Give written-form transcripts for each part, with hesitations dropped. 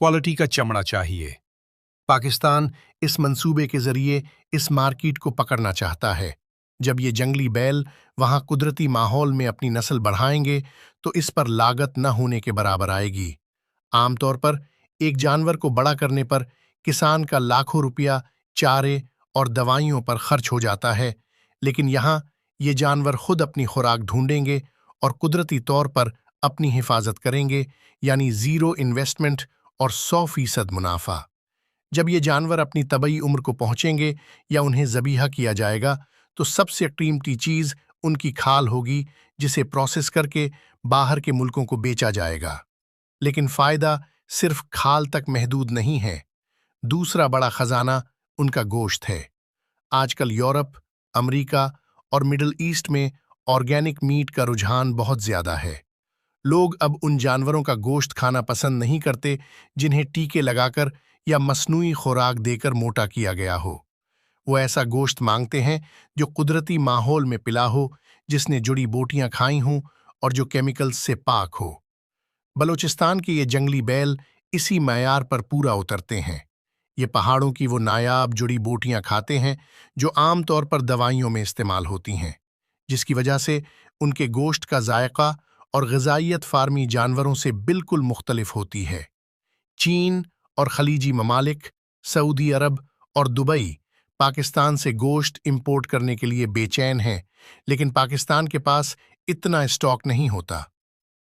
Quality का चमड़ा चाहिए। पाकिस्तान इस मंसूबे के जरिए इस मार्केट को पकड़ना चाहता है। जब ये जंगली बैल वहां कुदरती माहौल में अपनी नस्ल बढ़ाएंगे तो इस पर लागत न होने के बराबर आएगी। आमतौर पर एक जानवर को बड़ा करने पर किसान का लाखों रुपया चारे और दवाइयों पर खर्च हो जाता है, लेकिन यहाँ ये जानवर खुद अपनी खुराक ढूंढेंगे और कुदरती तौर पर अपनी हिफाजत करेंगे, यानी जीरो इन्वेस्टमेंट और 100% मुनाफा। जब ये जानवर अपनी तबई उम्र को पहुंचेंगे या उन्हें ज़बीहा किया जाएगा तो सबसे कीमती चीज़ उनकी खाल होगी, जिसे प्रोसेस करके बाहर के मुल्कों को बेचा जाएगा। लेकिन फ़ायदा सिर्फ खाल तक महदूद नहीं है। दूसरा बड़ा खजाना उनका गोश्त है। आजकल यूरोप, अमेरिका और मिडल ईस्ट में ऑर्गेनिक मीट का रुझान बहुत ज़्यादा है। लोग अब उन जानवरों का गोश्त खाना पसंद नहीं करते जिन्हें टीके लगाकर या मसनूई खुराक देकर मोटा किया गया हो। वो ऐसा गोश्त मांगते हैं जो कुदरती माहौल में पिला हो, जिसने जुड़ी बूटियां खाई हों और जो केमिकल्स से पाक हो। बलूचिस्तान के ये जंगली बैल इसी मयार पर पूरा उतरते हैं। ये पहाड़ों की वो नायाब जुड़ी बूटियां खाते हैं जो आमतौर पर दवाइयों में इस्तेमाल होती हैं, जिसकी वजह से उनके गोश्त का जायका और ग़िज़ाइयत फार्मी जानवरों से बिल्कुल मुख्तलिफ होती है। चीन और खलीजी ममालिक, सऊदी अरब और दुबई पाकिस्तान से गोश्त इंपोर्ट करने के लिए बेचैन हैं, लेकिन पाकिस्तान के पास इतना स्टॉक नहीं होता।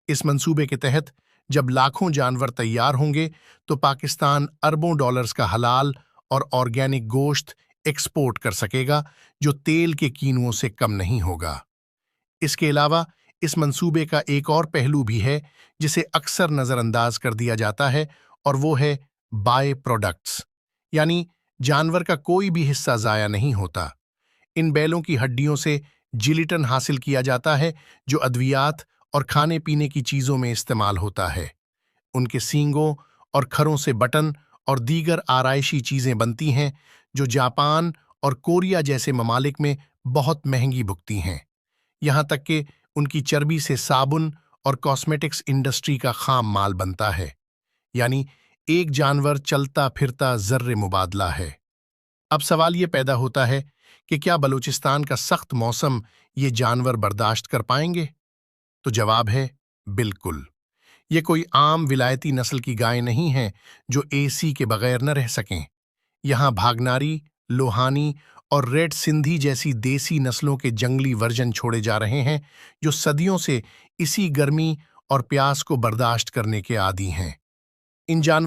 इस मंसूबे के तहत जब लाखों जानवर तैयार होंगे तो पाकिस्तान अरबों डॉलर्स का हलाल और ऑर्गेनिक गोश्त एक्सपोर्ट कर सकेगा, जो तेल के कीनुओं से कम नहीं होगा। इसके अलावा इस मंसूबे का एक और पहलू भी है जिसे अक्सर नज़रअंदाज कर दिया जाता है, और वो है बाय प्रोडक्ट्स, यानी जानवर का कोई भी हिस्सा ज़ाया नहीं होता। इन बैलों की हड्डियों से जिलेटिन हासिल किया जाता है जो अद्वियात और खाने पीने की चीज़ों में इस्तेमाल होता है। उनके सींगों और खरों से बटन और दीगर आराइशी चीज़ें बनती हैं जो जापान और कोरिया जैसे ममालिक में बहुत महंगी बिकती हैं। यहाँ तक कि उनकी चर्बी से साबुन और कॉस्मेटिक्स इंडस्ट्री का खाम माल बनता है, यानी एक जानवर चलता फिरता ज़र्रे मुबादला है। अब सवाल ये पैदा होता है कि क्या बलूचिस्तान का सख्त मौसम ये जानवर बर्दाश्त कर पाएंगे? तो जवाब है बिल्कुल। ये कोई आम विलायती नस्ल की गाय नहीं है जो एसी के बगैर न रह सकें। यहाँ भागनारी, लोहानी और रेड सिंधी जैसी देसी नस्लों के जंगली वर्जन छोड़े जा रहे हैं जो सदियों से इसी गर्मी और प्यास को बर्दाश्त करने के आदी हैं। इन जानवर